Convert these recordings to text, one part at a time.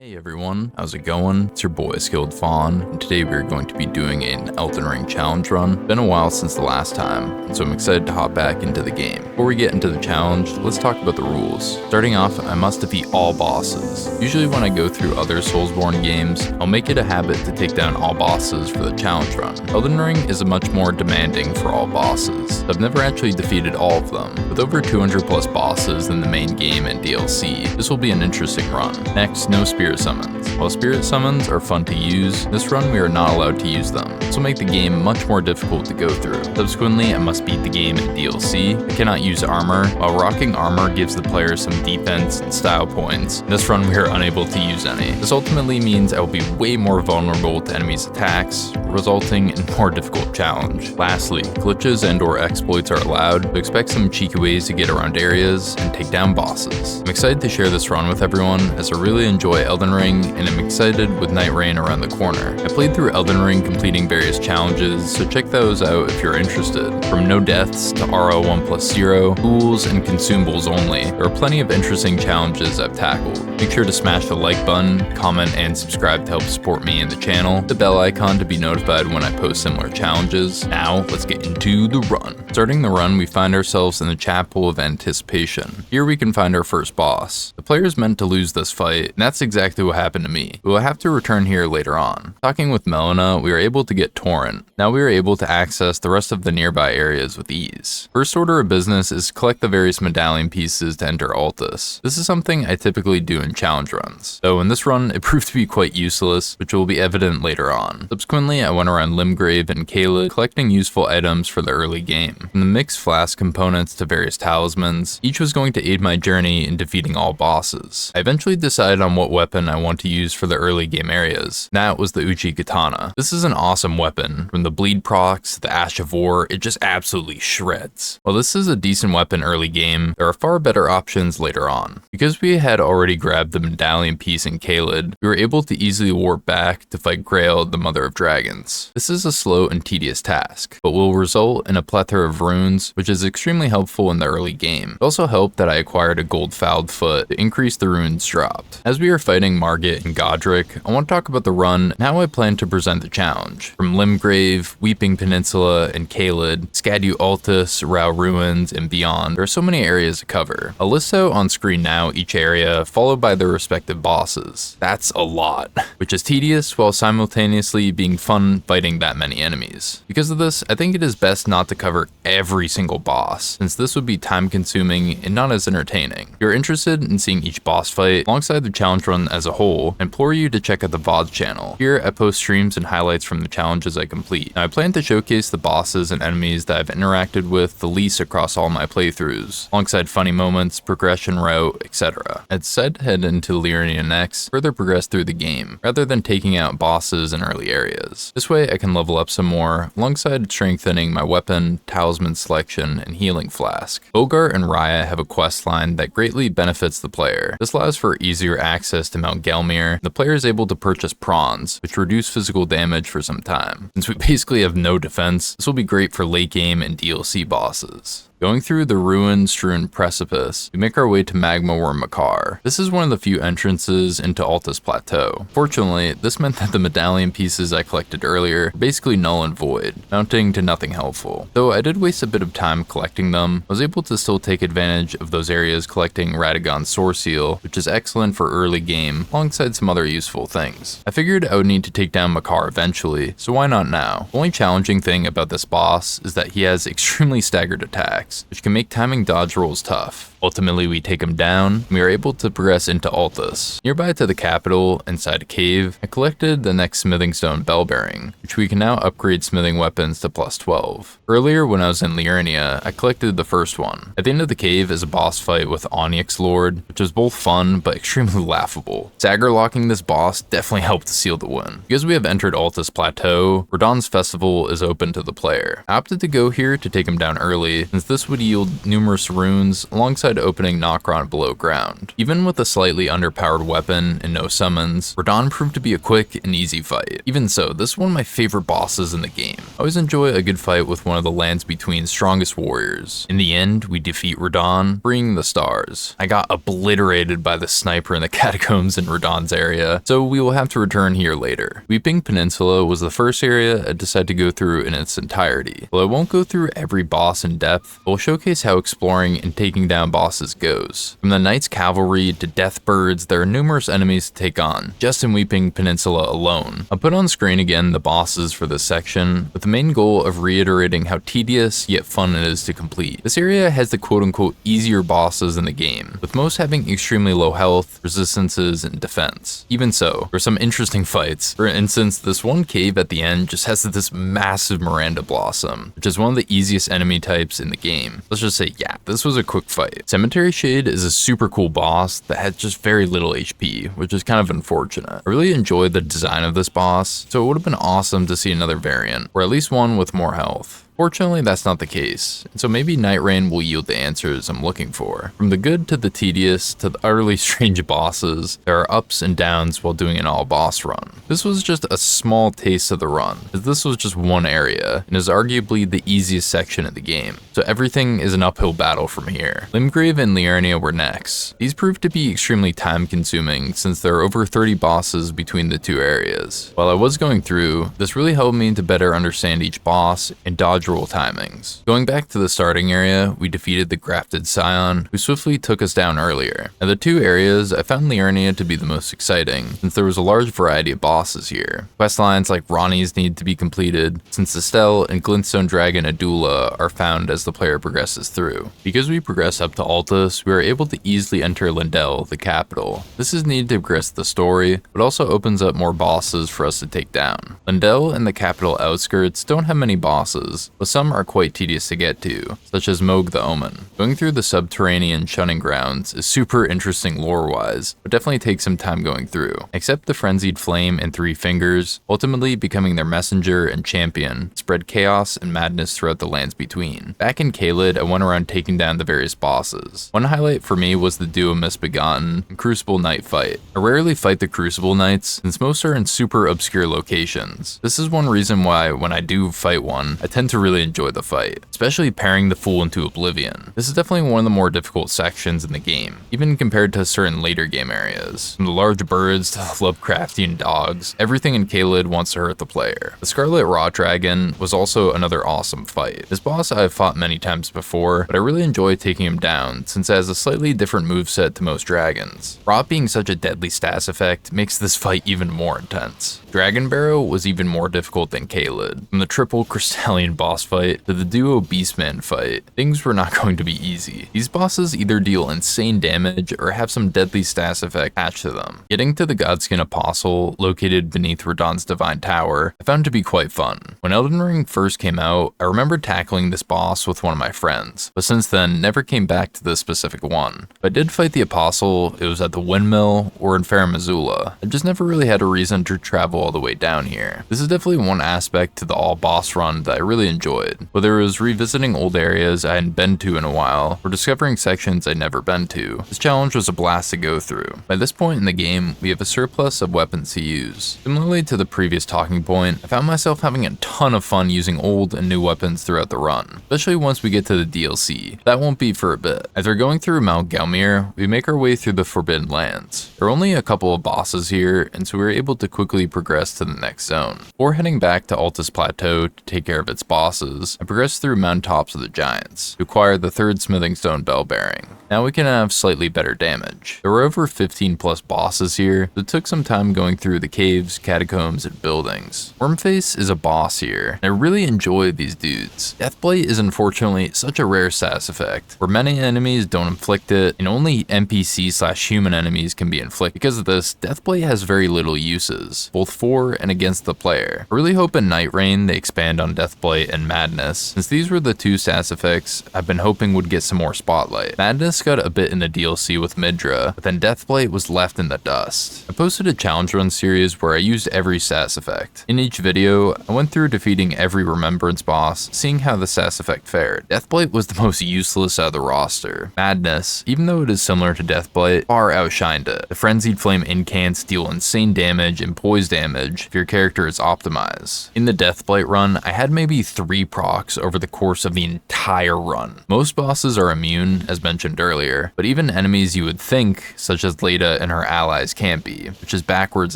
Hey everyone, how's it going? It's your boy Skilled Fawn, and today we're going to be doing an Elden Ring challenge run. Been a while since the last time, and so I'm excited to hop back into the game. Before we get into the challenge, let's talk about the rules. Starting off, I must defeat all bosses. Usually when I go through other Soulsborne games, I'll make it a habit to take down all bosses for the challenge run. Elden Ring is much more demanding for all bosses. I've never actually defeated all of them. With over 200 plus bosses in the main game and DLC, this will be an interesting run. Next, no spirit summons. While spirit summons are fun to use, this run we are not allowed to use them. This will make the game much more difficult to go through. Subsequently, I must beat the game in DLC. I cannot use armor. While rocking armor gives the player some defense and style points, in this run we are unable to use any. This ultimately means I will be way more vulnerable to enemies' attacks, resulting in more difficult challenge. Lastly, glitches and or exploits are allowed, so expect some cheeky ways to get around areas and take down bosses. I'm excited to share this run with everyone, as I really enjoy Elden Ring, and I'm excited with Night Rain around the corner. I played through Elden Ring completing various challenges, so check those out if you're interested. From no deaths to RO1+0, tools and consumables only, there are plenty of interesting challenges I've tackled. Make sure to smash the like button, comment, and subscribe to help support me and the channel, the bell icon to be notified when I post similar challenges. Now, let's get into the run. Starting the run, we find ourselves in the Chapel of Anticipation. Here we can find our first boss. The player is meant to lose this fight, and that's exactly what happened to me. We will have to return here later on. Talking with Melina, we are able to get Torrent. Now we are able to access the rest of the nearby areas with ease. First order of business is to collect the various medallion pieces to enter Altus. This is something I typically do in challenge runs, though in this run it proved to be quite useless, which will be evident later on. Subsequently, I went around Limgrave and Caelid collecting useful items for the early game. From the mixed flask components to various talismans, each was going to aid my journey in defeating all bosses. I eventually decided on what weapon I want to use for the early game areas. That was the Uchi Katana. This is an awesome weapon. From the bleed procs to the Ash of War, it just absolutely shreds. While this is a decent weapon early game, there are far better options later on. Because we had already grabbed the medallion piece in Caelid, we were able to easily warp back to fight Grail, the Mother of Dragons. This is a slow and tedious task, but will result in a plethora of runes, which is extremely helpful in the early game. It also helped that I acquired a gold fouled foot to increase the runes dropped. As we are fighting Margit and Godric, I want to talk about the run and how I plan to present the challenge. From Limgrave, Weeping Peninsula, and Caelid, Scadu Altus, Rao Ruins, and beyond, there are so many areas to cover. I'll list out on screen now each area, followed by their respective bosses. That's a lot, which is tedious while simultaneously being fun fighting that many enemies. Because of this, I think it is best not to cover every single boss, since this would be time consuming and not as entertaining. If you're interested in seeing each boss fight alongside the challenge run as a whole, I implore you to check out the VOD channel. Here I post streams and highlights from the challenges I complete. Now I plan to showcase the bosses and enemies that I've interacted with the least across all my playthroughs, alongside funny moments, progression route, etc. I'd decided to head into Liurnia next, further progress through the game, rather than taking out bosses in early areas. This way I can level up some more, alongside strengthening my weapon, talisman selection, and healing flask. Bogart and Raya have a quest line that greatly benefits the player. This allows for easier access to Mount Gelmir. The player is able to purchase prawns, which reduce physical damage for some time. Since we basically have no defense, this will be great for late game and DLC bosses. Going through the ruin-strewn precipice, we make our way to Magma Worm Makar. This is one of the few entrances into Altus Plateau. Fortunately, this meant that the medallion pieces I collected earlier were basically null and void, amounting to nothing helpful. Though I did waste a bit of time collecting them, I was able to still take advantage of those areas collecting Radagon's Source Seal, which is excellent for early game, alongside some other useful things. I figured I would need to take down Makar eventually, so why not now? The only challenging thing about this boss is that he has extremely staggered attacks, which can make timing dodge rolls tough. Ultimately, we take him down, and we are able to progress into Altus. Nearby to the capital, inside a cave, I collected the next smithing stone bell bearing, which we can now upgrade smithing weapons to +12. Earlier, when I was in Liurnia, I collected the first one. At the end of the cave is a boss fight with Onyx Lord, which was both fun but extremely laughable. Stagger locking this boss definitely helped to seal the win. Because we have entered Altus Plateau, Radagon's Festival is open to the player. I opted to go here to take him down early, since this this would yield numerous runes alongside opening Nokron below ground. Even with a slightly underpowered weapon and no summons, Radahn proved to be a quick and easy fight. Even so, this is one of my favorite bosses in the game. I always enjoy a good fight with one of the Lands Between's strongest warriors. In the end, we defeat Radahn, bringing the stars. I got obliterated by the sniper in the catacombs in Radahn's area, so we will have to return here later. Weeping Peninsula was the first area I decided to go through in its entirety. While I won't go through every boss in depth, I will showcase how exploring and taking down bosses goes. From the Knights Cavalry to Death Birds, there are numerous enemies to take on, just in Weeping Peninsula alone. I'll put on screen again the bosses for this section, with the main goal of reiterating how tedious yet fun it is to complete. This area has the quote-unquote easier bosses in the game, with most having extremely low health, resistances, and defense. Even so, there are some interesting fights. For instance, this one cave at the end just has this massive Miranda Blossom, which is one of the easiest enemy types in the game. Let's just say, yeah, this was a quick fight. Cemetery Shade is a super cool boss that has just very little HP, which is kind of unfortunate. I really enjoyed the design of this boss, so it would have been awesome to see another variant, or at least one with more health. Fortunately, that's not the case, and so maybe Night Rain will yield the answers I'm looking for. From the good to the tedious to the utterly strange bosses, there are ups and downs while doing an all-boss run. This was just a small taste of the run, as this was just one area, and is arguably the easiest section of the game, so everything is an uphill battle from here. Limgrave and Liurnia were next. These proved to be extremely time-consuming, since there are over 30 bosses between the two areas. While I was going through, this really helped me to better understand each boss and dodge roll timings. Going back to the starting area, we defeated the Grafted Scion, who swiftly took us down earlier. Of the two areas, I found Liurnia to be the most exciting, since there was a large variety of bosses here. Questlines like Ronnie's need to be completed, since Estelle and Glintstone Dragon Adula are found as the player progresses through. Because we progress up to Altus, we are able to easily enter Lindell, the capital. This is needed to progress the story, but also opens up more bosses for us to take down. Lindell and the capital outskirts don't have many bosses, but some are quite tedious to get to, such as Moog the Omen. Going through the subterranean shunning grounds is super interesting lore-wise, but definitely takes some time going through. Except the Frenzied Flame and Three Fingers, ultimately becoming their messenger and champion, spread chaos and madness throughout the Lands Between. Back in Caelid, I went around taking down the various bosses. One highlight for me was the duo Misbegotten and Crucible Knight fight. I rarely fight the Crucible Knights, since most are in super obscure locations. This is one reason why when I do fight one, I tend to really enjoy the fight, especially pairing the Fool into Oblivion. This is definitely one of the more difficult sections in the game, even compared to certain later game areas. From the large birds to the Lovecraftian dogs, everything in Caelid wants to hurt the player. The Scarlet Rot Dragon was also another awesome fight. This boss I have fought many times before, but I really enjoy taking him down since it has a slightly different moveset to most dragons. Rot being such a deadly stats effect makes this fight even more intense. Dragon Barrow was even more difficult than Caelid. From the triple Crystallian boss fight to the duo Beastman fight, things were not going to be easy. These bosses either deal insane damage or have some deadly stats effect attached to them. Getting to the Godskin Apostle, located beneath Radahn's Divine Tower, I found to be quite fun. When Elden Ring first came out, I remember tackling this boss with one of my friends, but since then never came back to this specific one. If I did fight the Apostle, it was at the Windmill or in Farum Azula. I just never really had a reason to travel all the way down here. This is definitely one aspect to the all boss run that I really enjoyed, whether it was revisiting old areas I hadn't been to in a while or discovering sections I'd never been to. This challenge was a blast to go through. By this point in the game, we have a surplus of weapons to use. Similarly to the previous talking point, I found myself having a ton of fun using old and new weapons throughout the run, especially once we get to the DLC. That won't be for a bit. After going through Mount Galmir, we make our way through the Forbidden Lands. There are only a couple of bosses here, and so we were able to quickly progress to the next zone. Before heading back to Altus Plateau to take care of its bosses, I progressed through Mountaintops of the Giants to acquire the third Smithing Stone Bell Bearing. Now we can have slightly better damage. There were over 15 plus bosses here, so it took some time going through the caves, catacombs, and buildings. Wormface is a boss here, and I really enjoy these dudes. Deathblight is unfortunately such a rare status effect, where many enemies don't inflict it, and only NPC/human enemies can be inflicted. Because of this, Deathblight has very little uses, both for and against the player. I really hope in Night Rain they expand on Deathblight and and Madness, since these were the two stats effects I've been hoping would get some more spotlight. Madness got a bit in the DLC with Midra, but then Deathblight was left in the dust. I posted a challenge run series where I used every stats effect. In each video, I went through defeating every Remembrance boss, seeing how the stats effect fared. Deathblight was the most useless out of the roster. Madness, even though it is similar to Deathblight, far outshined it. The Frenzied Flame incants deal insane damage and poise damage if your character is optimized. In the Deathblight run, I had maybe 3 procs over the course of the entire run. Most bosses are immune, as mentioned earlier, but even enemies you would think, such as Leda and her allies, can't be, which is backwards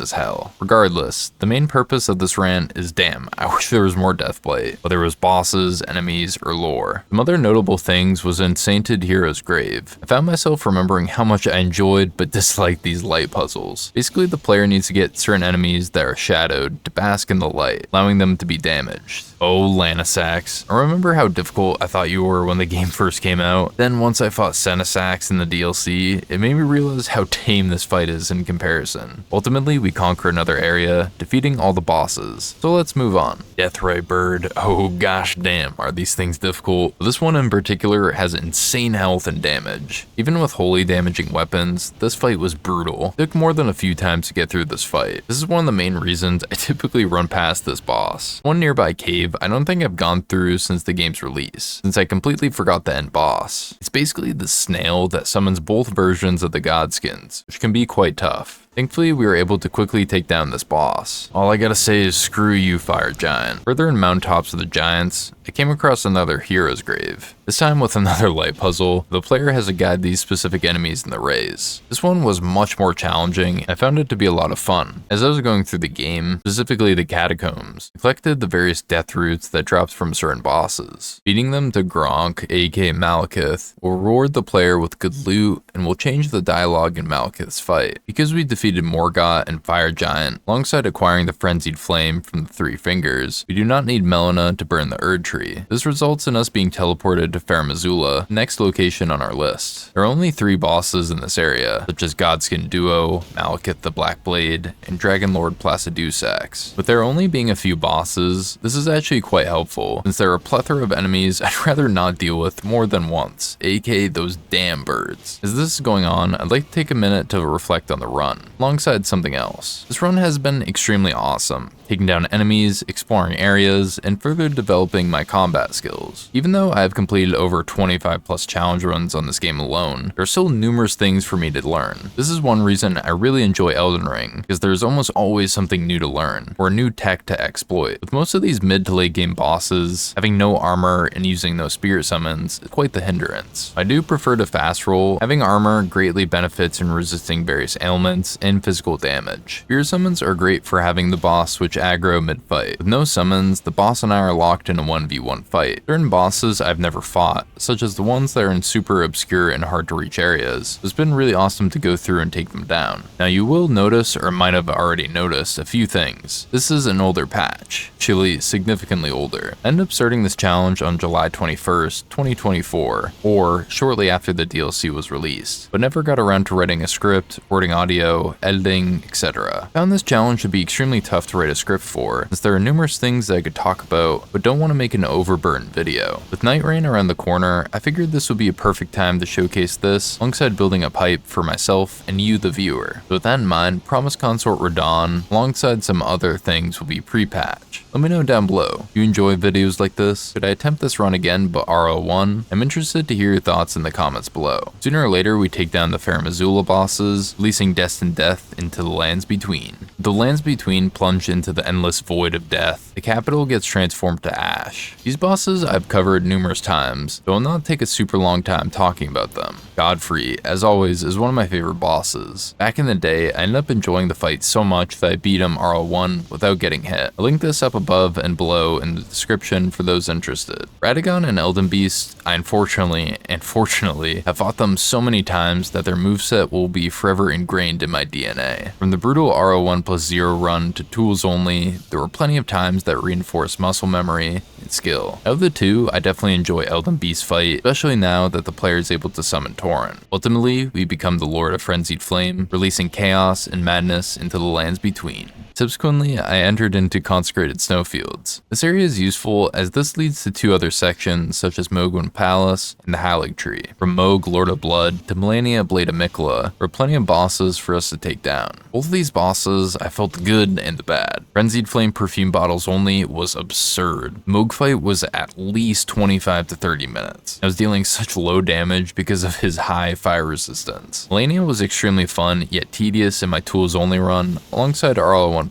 as hell. Regardless, the main purpose of this rant is damn, I wish there was more Deathblight, whether it was bosses, enemies, or lore. Some other notable things was in Sainted Hero's Grave. I found myself remembering how much I enjoyed but disliked these light puzzles. Basically, the player needs to get certain enemies that are shadowed to bask in the light, allowing them to be damaged. Oh, Lanasax. I remember how difficult I thought you were when the game first came out. Then once I fought Senesax in the DLC, it made me realize how tame this fight is in comparison. Ultimately, we conquer another area, defeating all the bosses. So let's move on. Deathray Bird. Oh gosh damn, are these things difficult? This one in particular has insane health and damage. Even with wholly damaging weapons, this fight was brutal. It took more than a few times to get through this fight. This is one of the main reasons I typically run past this boss. One nearby cave I don't think I've gone through since the game's release, since I completely forgot the end boss. It's basically the snail that summons both versions of the Godskins, which can be quite tough. Thankfully, we were able to quickly take down this boss. All I gotta say is screw you, Fire Giant. Further in Mountaintops of the Giants, I came across another hero's grave. This time with another light puzzle, the player has to guide these specific enemies in the rays. This one was much more challenging, and I found it to be a lot of fun. As I was going through the game, specifically the catacombs, I collected the various death roots that dropped from certain bosses. Beating them to Gronk, aka Malekith, will reward the player with good loot and will change the dialogue in Malekith's fight. Because we defeated Morgott and Fire Giant, alongside acquiring the Frenzied Flame from the Three Fingers, we do not need Melina to burn the Erd Tree. This results in us being teleported to Fair Missoula, next location on our list. There are only 3 bosses in this area, such as Godskin Duo, Malekith the Black Blade, and Dragon Lord Placidusax. With there only being a few bosses, this is actually quite helpful, since there are a plethora of enemies I'd rather not deal with more than once, aka those damn birds. As this is going on, I'd like to take a minute to reflect on the run, alongside something else. This run has been extremely awesome, taking down enemies, exploring areas, and further developing my combat skills. Even though I have completed over 25 plus challenge runs on this game alone, there are still numerous things for me to learn. This is one reason I really enjoy Elden Ring, because there's almost always something new to learn, or a new tech to exploit. With most of these mid to late game bosses, having no armor and using no spirit summons is quite the hindrance. I do prefer to fast roll. Having armor greatly benefits in resisting various ailments and physical damage. Spirit summons are great for having the boss switch aggro mid-fight. With no summons, the boss and I are locked in a 1v1 fight. Certain bosses I've never fought, such as the ones that are in super obscure and hard to reach areas, it's been really awesome to go through and take them down. Now you will notice, or might have already noticed, a few things. This is an older patch, actually significantly older. I ended up starting this challenge on July 21st, 2024, or shortly after the DLC was released, but never got around to writing a script, recording audio, editing, etc. Found this challenge to be extremely tough to write a script for, since there are numerous things that I could talk about, but don't want to make an overburdened video. With Night Rain around the corner, I figured this would be a perfect time to showcase this, alongside building up hype for myself and you the viewer. So with that in mind, Promise Consort Radon, alongside some other things, will be pre-patch. Let me know down below. Do you enjoy videos like this? Should I attempt this run again but RO1? I'm interested to hear your thoughts in the comments below. Sooner or later, we take down the Fair Missoula bosses, releasing Destined Death into the Lands Between. The Lands Between plunge into the endless void of death. The capital gets transformed to ash. These bosses I've covered numerous times, so I'll not take a super long time talking about them. Godfrey, as always, is one of my favorite bosses. Back in the day, I ended up enjoying the fight so much that I beat him RO1 without getting hit. I'll link this up above and below in the description for those interested. Radagon and Elden Beast, I unfortunately and fortunately have fought them so many times that their moveset will be forever ingrained in my DNA. From the brutal RO1 plus 0 run to tools only, there were plenty of times that reinforced muscle memory and skill. Out of the two, I definitely enjoy Elden Beast's fight, especially now that the player is able to summon Torrent. Ultimately, we become the Lord of Frenzied Flame, releasing chaos and madness into the Lands Between. Subsequently, I entered into consecrated snowfields. This area is useful as this leads to two other sections such as Mogwin Palace and the Halig Tree. From Moog, Lord of Blood, to Melania, Blade of Mikula, there were plenty of bosses for us to take down. Both of these bosses, I felt the good and the bad. Frenzied Flame perfume bottles only was absurd. Moog fight was at least 25 to 30 minutes. I was dealing such low damage because of his high fire resistance. Melania was extremely fun yet tedious in my tools only run, alongside RL1+0.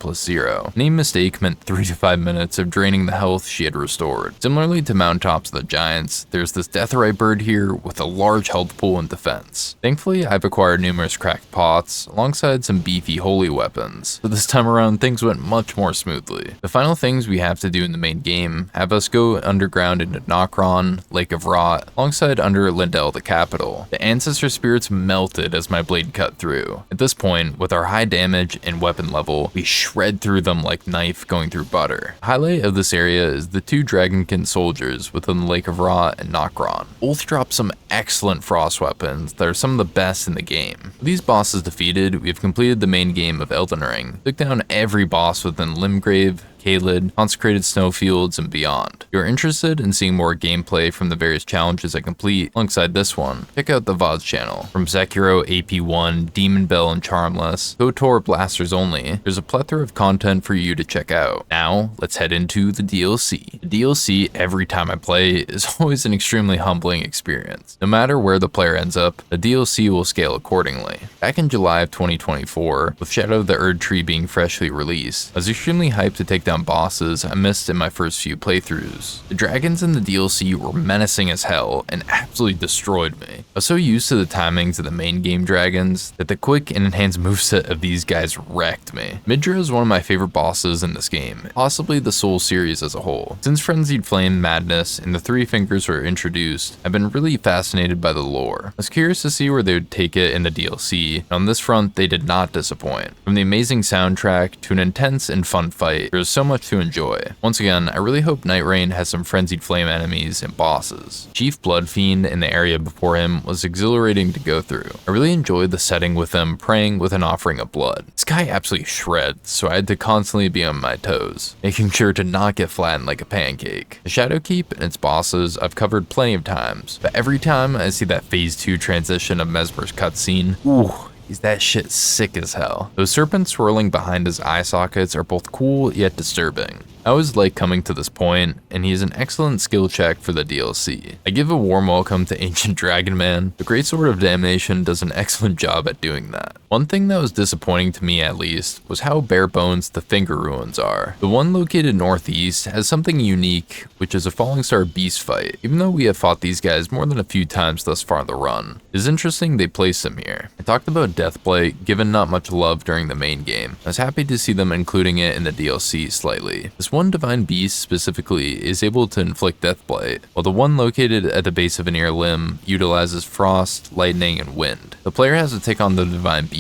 Any mistake meant 3 to 5 minutes of draining the health she had restored. Similarly to Mountaintops of the Giants, there's this Deathrite bird here with a large health pool and defense. Thankfully, I've acquired numerous cracked pots, alongside some beefy holy weapons, so this time around things went much more smoothly. The final things we have to do in the main game have us go underground into Nokron, Lake of Rot, alongside under Lindell the capital. The ancestor spirits melted as my blade cut through. At this point, with our high damage and weapon level, we shred through them like knife going through butter. The highlight of this area is the two Dragonkin soldiers within the Lake of Rot and Nokron. Both drop some excellent frost weapons that are some of the best in the game. With these bosses defeated, we have completed the main game of Elden Ring, took down every boss within Limgrave, Caelid, consecrated snowfields, and beyond. If you're interested in seeing more gameplay from the various challenges I complete alongside this one, check out the VODs channel. From Sekiro, AP1, Demon Bell, and Charmless, KOTOR Blasters Only, there's a plethora of content for you to check out. Now, let's head into the DLC. The DLC, every time I play, is always an extremely humbling experience. No matter where the player ends up, the DLC will scale accordingly. Back in July of 2024, with Shadow of the Erd Tree being freshly released, I was extremely hyped to take down bosses I missed in my first few playthroughs. The dragons in the DLC were menacing as hell and absolutely destroyed me. I was so used to the timings of the main game dragons that the quick and enhanced moveset of these guys wrecked me. Midra is one of my favorite bosses in this game, possibly the Soul series as a whole. Since Frenzied Flame, Madness, and the Three Fingers were introduced, I've been really fascinated by the lore. I was curious to see where they would take it in the DLC, and on this front they did not disappoint. From the amazing soundtrack to an intense and fun fight, there was so much to enjoy. Once again, I really hope Night Rain has some Frenzied Flame enemies and bosses. Chief Bloodfiend in the area before him was exhilarating to go through. I really enjoyed the setting with them praying with an offering of blood. This guy absolutely shreds, so I had to constantly be on my toes, making sure to not get flattened like a pancake. The Shadowkeep and its bosses I've covered plenty of times, but every time I see that phase 2 transition of Mesmer's cutscene, ooh, is that shit sick as hell. Those serpents swirling behind his eye sockets are both cool yet disturbing. I always like coming to this point, and he is an excellent skill check for the DLC. I give a warm welcome to Ancient Dragon Man. The Great Sword of Damnation does an excellent job at doing that. One thing that was disappointing to me at least was how bare bones the finger ruins are. The one located northeast has something unique, which is a Falling Star beast fight. Even though we have fought these guys more than a few times thus far in the run, it is interesting they placed them here. I talked about Deathblight, given not much love during the main game. I was happy to see them including it in the DLC slightly. This one divine beast specifically is able to inflict Deathblight, while the one located at the base of an ear limb utilizes frost, lightning, and wind. The player has to take on the divine beast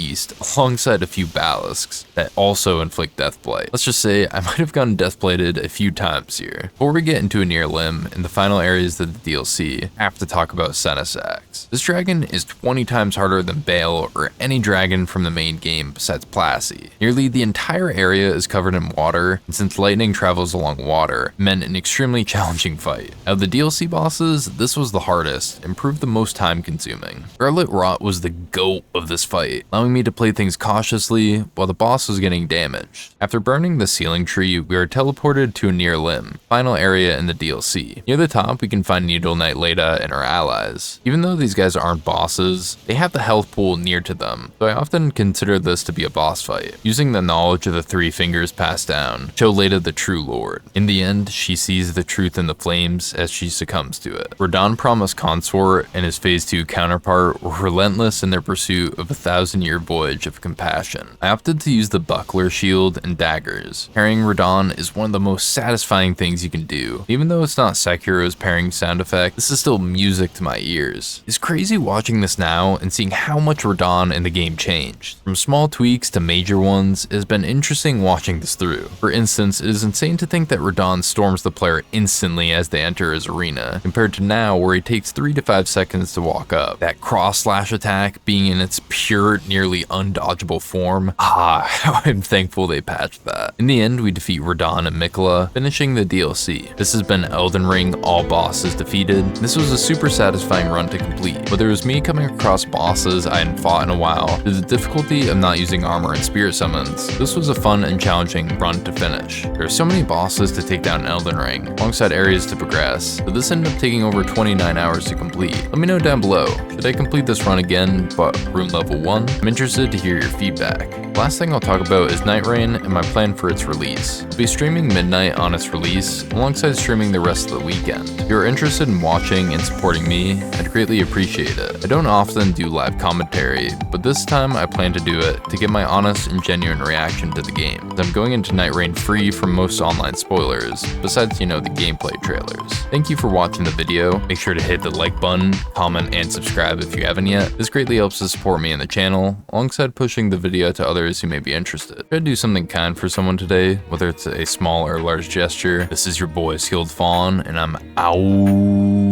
alongside a few ballasts that also inflict Deathblight. Let's just say I might have gotten Deathblighted a few times here. Before we get into an ear limb and the final areas of the DLC, I have to talk about Senesax. This dragon is 20 times harder than Bale or any dragon from the main game besides Plassie. Nearly the entire area is covered in water, and since lightning travels along water, it meant an extremely challenging fight. Out of the DLC bosses, this was the hardest and proved the most time consuming. Scarlet Rot was the GOAT of this fight, allowing me to play things cautiously while the boss was getting damaged. After burning the ceiling tree, we are teleported to a near limb, final area in the DLC. Near the top, we can find Needle Knight Leda and her allies. Even though these guys aren't bosses, they have the health pool near to them, so I often consider this to be a boss fight. Using the knowledge of the Three Fingers passed down, show Leda the true lord. In the end, she sees the truth in the flames as she succumbs to it. Radon Promised Consort and his Phase 2 counterpart were relentless in their pursuit of a 1,000-year voyage of compassion. I opted to use the buckler shield and daggers. Parrying Radon is one of the most satisfying things you can do. Even though it's not Sekiro's parrying sound effect, this is still music to my ears. It's crazy watching this now and seeing how much Radon in the the game changed. From small tweaks to major ones, it has been interesting watching this through. For instance, it is insane to think that Radahn storms the player instantly as they enter his arena, compared to now where he takes 3 to 5 seconds to walk up. That cross slash attack being in its pure, nearly undodgeable form, how I'm thankful they patched that. In the end, we defeat Radahn and Mikola, finishing the DLC. This has been Elden Ring, all bosses defeated. This was a super satisfying run to complete. Whether it was me coming across bosses I hadn't fought in a while, to the difficulty of not using armor and spirit summons, this was a fun and challenging run to finish. There are so many bosses to take down in Elden Ring, alongside areas to progress, but this ended up taking over 29 hours to complete. Let me know down below, should I complete this run again, but rune level 1? I'm interested to hear your feedback. Last thing I'll talk about is Night Rain and my plan for its release. I'll be streaming midnight on its release, alongside streaming the rest of the weekend. If you're interested in watching and supporting me, I'd greatly appreciate it. I don't often do live commentary, but this time I plan to do it to get my honest and genuine reaction to the game. I'm going into Night Rain free from most online spoilers, besides, the gameplay trailers. Thank you for watching the video. Make sure to hit the like button, comment, and subscribe if you haven't yet. This greatly helps to support me and the channel, alongside pushing the video to others who may be interested. Try to do something kind for someone today, whether it's a small or large gesture. This is your boy Skilled Fawn, and I'm out.